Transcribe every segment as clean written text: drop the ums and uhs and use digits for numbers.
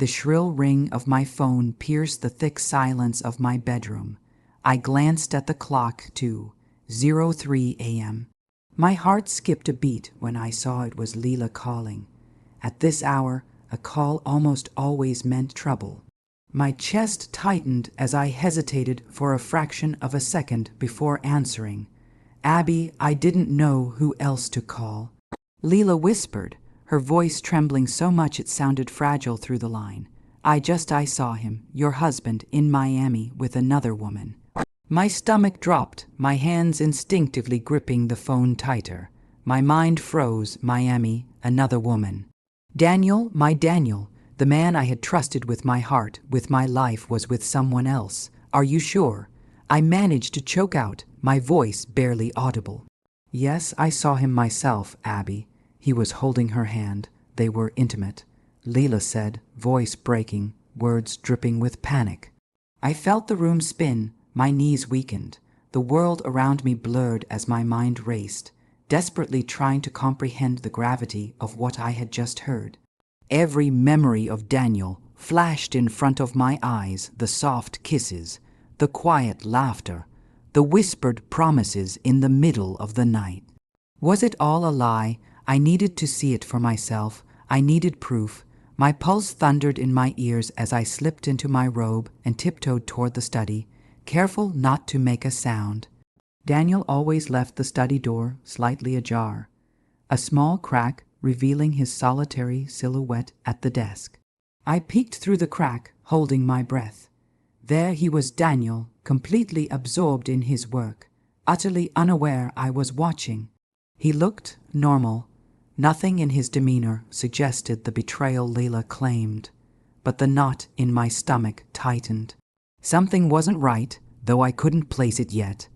The shrill ring of my phone pierced the thick silence of my bedroom. I glanced at the clock, 2:03 a.m. My heart skipped a beat when I saw it was Leila calling. At this hour, a call almost always meant trouble. My chest tightened as I hesitated for a fraction of a second before answering. "Abby, I didn't know who else to call," Leila whispered, her voice trembling so much it sounded fragile through the line. I saw him, your husband, in Miami with another woman." My stomach dropped, my hands instinctively gripping the phone tighter. My mind froze. Miami, another woman. Daniel, my Daniel, the man I had trusted with my heart, with my life, was with someone else. "Are you sure?" I managed to choke out, my voice barely audible. "Yes, I saw him myself, Abby." He was holding her hand. They were intimate, Leila said, voice breaking, words dripping with panic. I felt the room spin, my knees weakened. The world around me blurred as my mind raced, desperately trying to comprehend the gravity of what I had just heard. Every memory of Daniel flashed in front of my eyes, the soft kisses, the quiet laughter, the whispered promises in the middle of the night. Was it all a lie? I needed to see it for myself. I needed proof. My pulse thundered in my ears as I slipped into my robe and tiptoed toward the study, careful not to make a sound. Daniel always left the study door slightly ajar, a small crack revealing his solitary silhouette at the desk. I peeked through the crack, holding my breath. There he was, Daniel, completely absorbed in his work, utterly unaware I was watching. He looked normal. Nothing in his demeanor suggested the betrayal Leila claimed, but the knot in my stomach tightened. Something wasn't right, though I couldn't place it yet.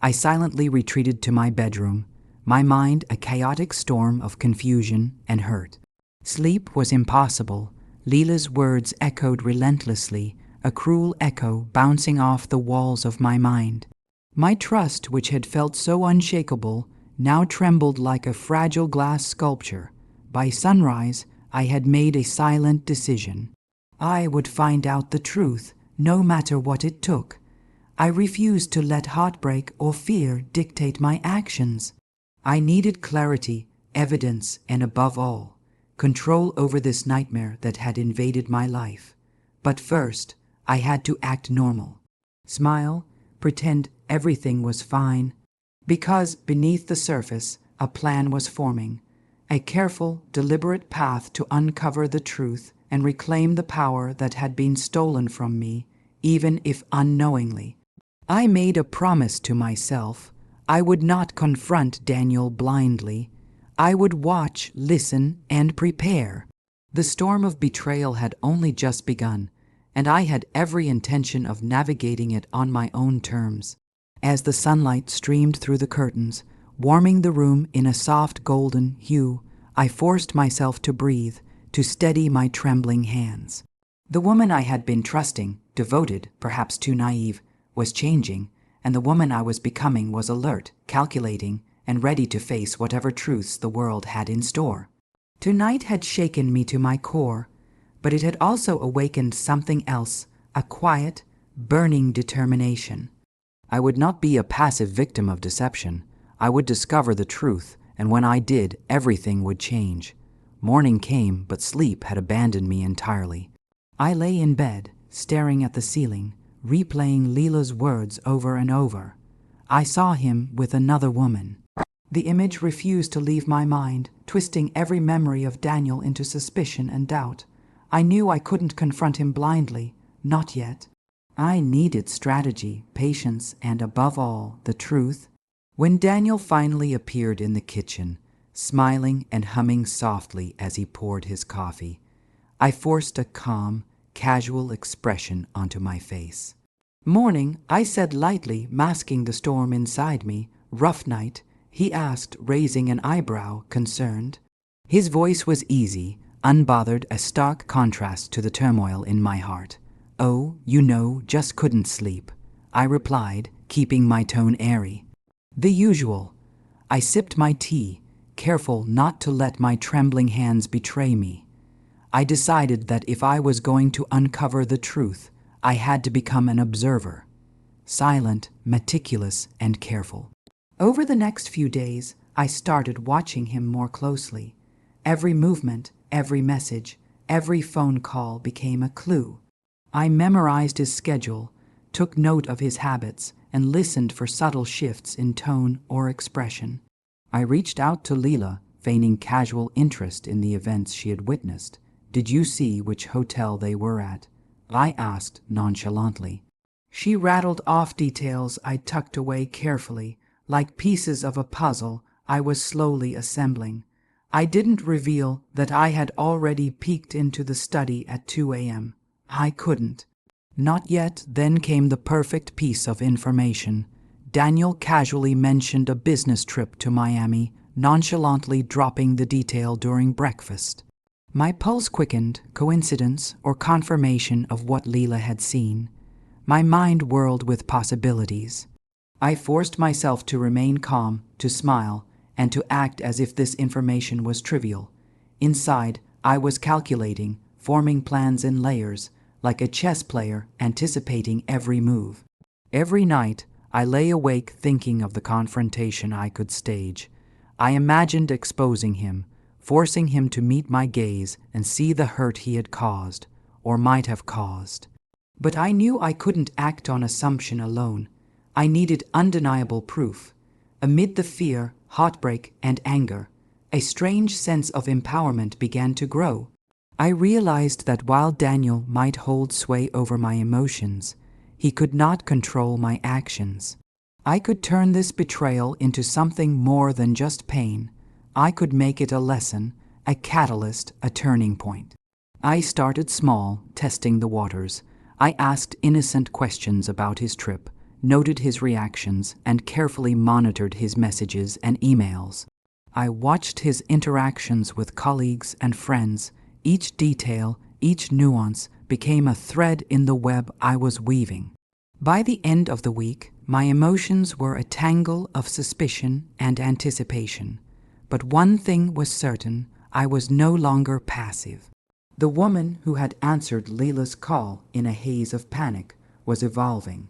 I silently retreated to my bedroom, my mind a chaotic storm of confusion and hurt. Sleep was impossible. Leila's words echoed relentlessly, a cruel echo bouncing off the walls of my mind. My trust, which had felt so unshakable, now trembled like a fragile glass sculpture. By sunrise, I had made a silent decision. I would find out the truth, no matter what it took. I refused to let heartbreak or fear dictate my actions. I needed clarity, evidence, and above all, control over this nightmare that had invaded my life. But first, I had to act normal. Smile, pretend everything was fine. Because beneath the surface, a plan was forming. A careful, deliberate path to uncover the truth and reclaim the power that had been stolen from me, even if unknowingly. I made a promise to myself. I would not confront Daniel blindly. I would watch, listen, and prepare. The storm of betrayal had only just begun, and I had every intention of navigating it on my own terms. As the sunlight streamed through the curtains, warming the room in a soft golden hue, I forced myself to breathe, to steady my trembling hands. The woman I had been trusting, devoted, perhaps too naive, was changing, and the woman I was becoming was alert, calculating, and ready to face whatever truths the world had in store. Tonight had shaken me to my core, but it had also awakened something else, a quiet, burning determination. I would not be a passive victim of deception. I would discover the truth, and when I did, everything would change. Morning came, but sleep had abandoned me entirely. I lay in bed, staring at the ceiling, replaying Leila's words over and over. I saw him with another woman. The image refused to leave my mind, twisting every memory of Daniel into suspicion and doubt. I knew I couldn't confront him blindly, not yet. I needed strategy, patience, and above all, the truth. When Daniel finally appeared in the kitchen, smiling and humming softly as he poured his coffee, I forced a calm, casual expression onto my face. "Morning," I said lightly, masking the storm inside me. "Rough night?" he asked, raising an eyebrow, concerned. His voice was easy, unbothered, a stark contrast to the turmoil in my heart. "Oh, just couldn't sleep," I replied, keeping my tone airy. "The usual." I sipped my tea, careful not to let my trembling hands betray me. I decided that if I was going to uncover the truth, I had to become an observer. Silent, meticulous, and careful. Over the next few days, I started watching him more closely. Every movement, every message, every phone call became a clue. I memorized his schedule, took note of his habits, and listened for subtle shifts in tone or expression. I reached out to Leela, feigning casual interest in the events she had witnessed. "Did you see which hotel they were at?" I asked nonchalantly. She rattled off details I tucked away carefully, like pieces of a puzzle I was slowly assembling. I didn't reveal that I had already peeked into the study at 2 a.m. I couldn't. Not yet. Then came the perfect piece of information. Daniel casually mentioned a business trip to Miami, nonchalantly dropping the detail during breakfast. My pulse quickened. Coincidence or confirmation of what Leela had seen? My mind whirled with possibilities. I forced myself to remain calm, to smile, and to act as if this information was trivial. Inside, I was calculating, forming plans in layers, like a chess player anticipating every move. Every night, I lay awake thinking of the confrontation I could stage. I imagined exposing him, forcing him to meet my gaze and see the hurt he had caused, or might have caused. But I knew I couldn't act on assumption alone. I needed undeniable proof. Amid the fear, heartbreak, and anger, a strange sense of empowerment began to grow. I realized that while Daniel might hold sway over my emotions, he could not control my actions. I could turn this betrayal into something more than just pain. I could make it a lesson, a catalyst, a turning point. I started small, testing the waters. I asked innocent questions about his trip, noted his reactions, and carefully monitored his messages and emails. I watched his interactions with colleagues and friends. Each detail, each nuance became a thread in the web I was weaving. By the end of the week, my emotions were a tangle of suspicion and anticipation. But one thing was certain: I was no longer passive. The woman who had answered Leela's call in a haze of panic was evolving.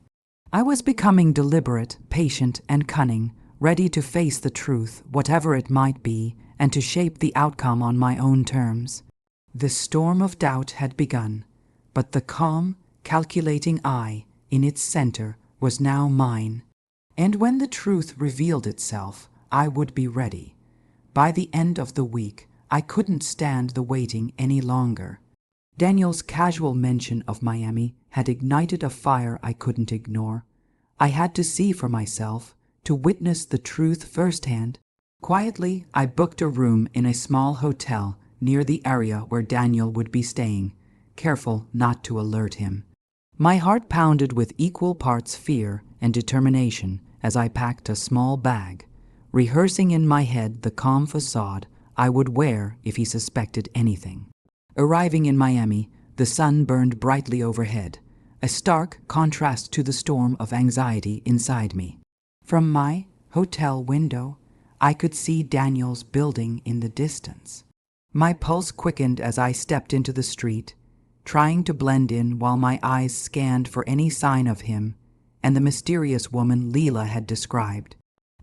I was becoming deliberate, patient, and cunning, ready to face the truth, whatever it might be, and to shape the outcome on my own terms. The storm of doubt had begun, but the calm, calculating eye in its center was now mine. And when the truth revealed itself, I would be ready. By the end of the week, I couldn't stand the waiting any longer. Daniel's casual mention of Miami had ignited a fire I couldn't ignore. I had to see for myself, to witness the truth firsthand. Quietly, I booked a room in a small hotel near the area where Daniel would be staying, careful not to alert him. My heart pounded with equal parts fear and determination as I packed a small bag, rehearsing in my head the calm facade I would wear if he suspected anything. Arriving in Miami, the sun burned brightly overhead, a stark contrast to the storm of anxiety inside me. From my hotel window, I could see Daniel's building in the distance. My pulse quickened as I stepped into the street, trying to blend in while my eyes scanned for any sign of him and the mysterious woman Leela had described.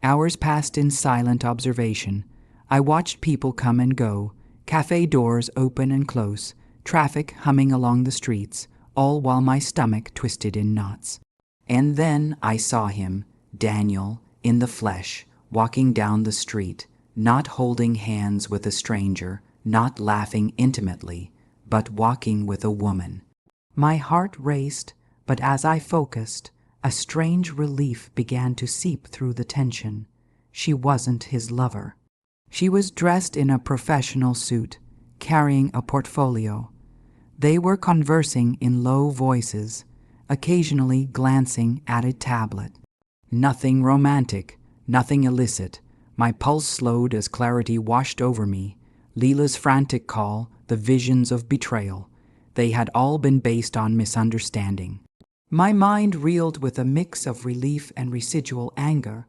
Hours passed in silent observation. I watched people come and go, cafe doors open and close, traffic humming along the streets, all while my stomach twisted in knots. And then I saw him, Daniel, in the flesh, walking down the street, not holding hands with a stranger, not laughing intimately, but walking with a woman. My heart raced, but as I focused, a strange relief began to seep through the tension. She wasn't his lover. She was dressed in a professional suit, carrying a portfolio. They were conversing in low voices, occasionally glancing at a tablet. Nothing romantic, nothing illicit. My pulse slowed as clarity washed over me. Leela's frantic call, the visions of betrayal. They had all been based on misunderstanding. My mind reeled with a mix of relief and residual anger.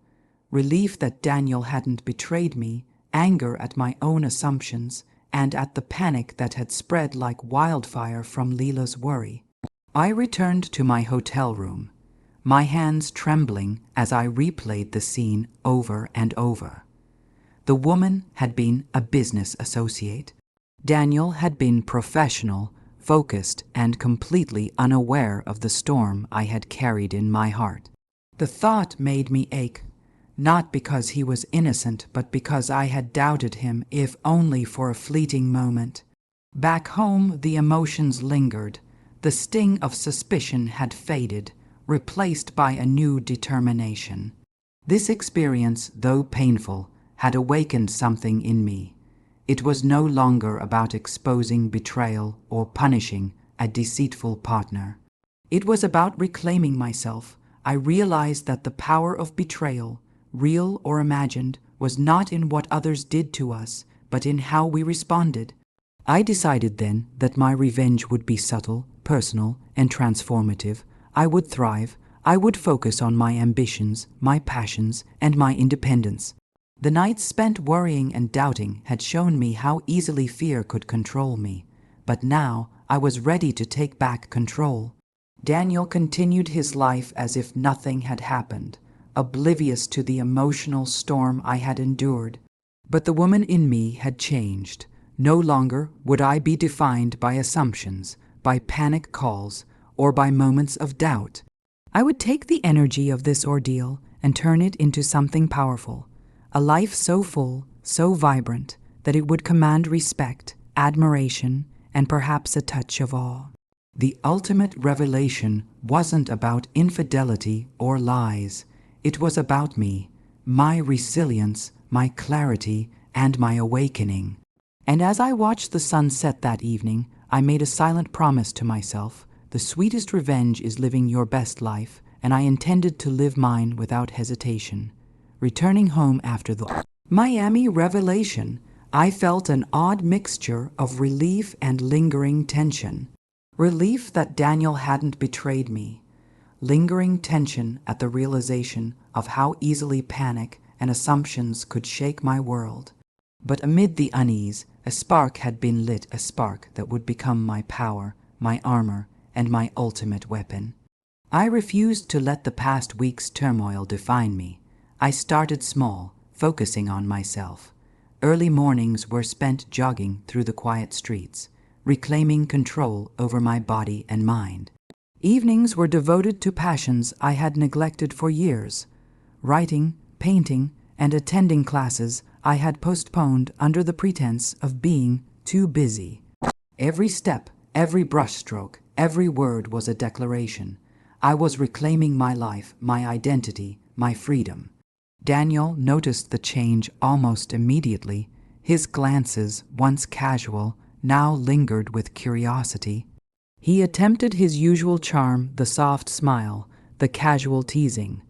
Relief that Daniel hadn't betrayed me, anger at my own assumptions, and at the panic that had spread like wildfire from Leela's worry. I returned to my hotel room, my hands trembling as I replayed the scene over and over. The woman had been a business associate. Daniel had been professional, focused, and completely unaware of the storm I had carried in my heart. The thought made me ache, not because he was innocent, but because I had doubted him, if only for a fleeting moment. Back home, the emotions lingered. The sting of suspicion had faded, replaced by a new determination. This experience, though painful, had awakened something in me. It was no longer about exposing betrayal or punishing a deceitful partner. It was about reclaiming myself. I realized that the power of betrayal, real or imagined, was not in what others did to us, but in how we responded. I decided then that my revenge would be subtle, personal, and transformative. I would thrive. I would focus on my ambitions, my passions, and my independence. The nights spent worrying and doubting had shown me how easily fear could control me, but now I was ready to take back control. Daniel continued his life as if nothing had happened, oblivious to the emotional storm I had endured. But the woman in me had changed. No longer would I be defined by assumptions, by panic calls, or by moments of doubt. I would take the energy of this ordeal and turn it into something powerful, a life so full, so vibrant, that it would command respect, admiration, and perhaps a touch of awe. The ultimate revelation wasn't about infidelity or lies. It was about me, my resilience, my clarity, and my awakening. And as I watched the sun set that evening, I made a silent promise to myself. The sweetest revenge is living your best life, and I intended to live mine without hesitation. Returning home after the Miami revelation, I felt an odd mixture of relief and lingering tension. Relief that Daniel hadn't betrayed me. Lingering tension at the realization of how easily panic and assumptions could shake my world. But amid the unease, a spark had been lit, a spark that would become my power, my armor, and my ultimate weapon. I refused to let the past week's turmoil define me. I started small, focusing on myself. Early mornings were spent jogging through the quiet streets, reclaiming control over my body and mind. Evenings were devoted to passions I had neglected for years. Writing, painting, and attending classes I had postponed under the pretense of being too busy. Every step, every brushstroke, every word was a declaration. I was reclaiming my life, my identity, my freedom. Daniel noticed the change almost immediately. His glances, once casual, now lingered with curiosity. He attempted his usual charm, the soft smile, the casual teasing,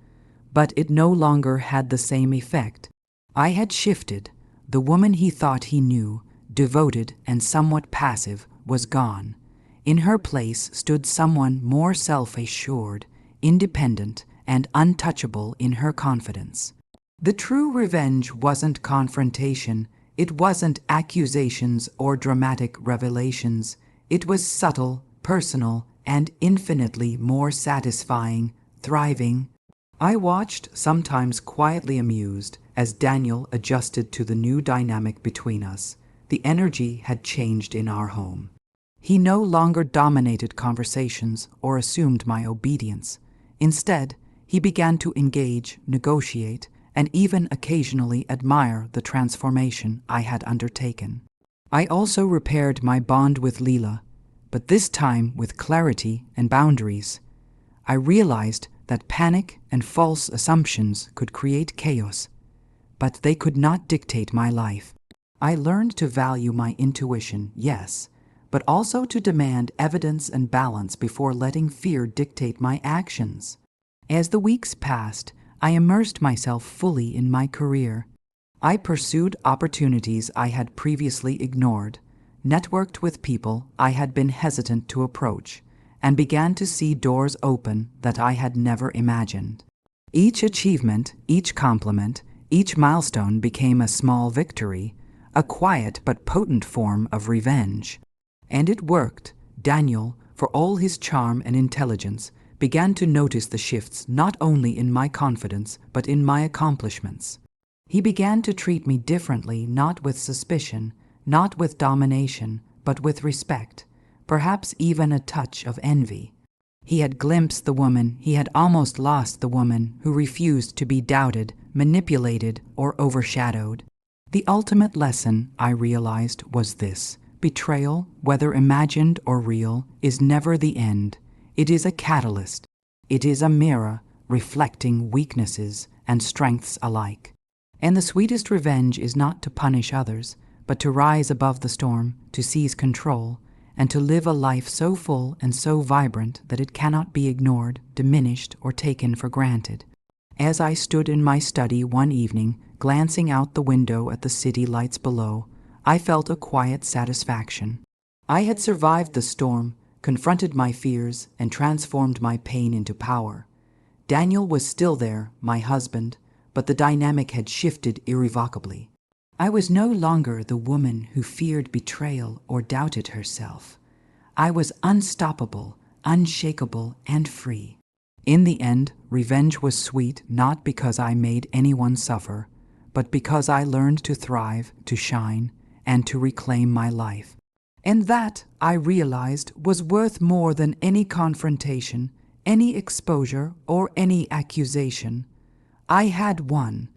but it no longer had the same effect. I had shifted. The woman he thought he knew, devoted and somewhat passive, was gone. In her place stood someone more self-assured, independent, and untouchable in her confidence. The true revenge wasn't confrontation. It wasn't accusations or dramatic revelations. It was subtle, personal, and infinitely more satisfying, thriving. I watched, sometimes quietly amused, as Daniel adjusted to the new dynamic between us. The energy had changed in our home. He no longer dominated conversations or assumed my obedience. Instead, he began to engage, negotiate, and even occasionally admire the transformation I had undertaken. I also repaired my bond with Leela, but this time with clarity and boundaries. I realized that panic and false assumptions could create chaos, but they could not dictate my life. I learned to value my intuition, yes, but also to demand evidence and balance before letting fear dictate my actions. As the weeks passed, I immersed myself fully in my career. I pursued opportunities I had previously ignored, networked with people I had been hesitant to approach, and began to see doors open that I had never imagined. Each achievement, each compliment, each milestone became a small victory, a quiet but potent form of revenge. And it worked. Daniel, for all his charm and intelligence, began to notice the shifts not only in my confidence but in my accomplishments. He began to treat me differently, not with suspicion, not with domination, but with respect, perhaps even a touch of envy. He had glimpsed the woman, he had almost lost the woman who refused to be doubted, manipulated, or overshadowed. The ultimate lesson, I realized, was this: betrayal, whether imagined or real, is never the end. It is a catalyst. It is a mirror reflecting weaknesses and strengths alike. And the sweetest revenge is not to punish others, but to rise above the storm, to seize control, and to live a life so full and so vibrant that it cannot be ignored, diminished, or taken for granted. As I stood in my study one evening, glancing out the window at the city lights below, I felt a quiet satisfaction. I had survived the storm, confronted my fears, and transformed my pain into power. Daniel was still there, my husband, but the dynamic had shifted irrevocably. I was no longer the woman who feared betrayal or doubted herself. I was unstoppable, unshakable, and free. In the end, revenge was sweet not because I made anyone suffer, but because I learned to thrive, to shine, and to reclaim my life. And that, I realized, was worth more than any confrontation, any exposure, or any accusation. I had won.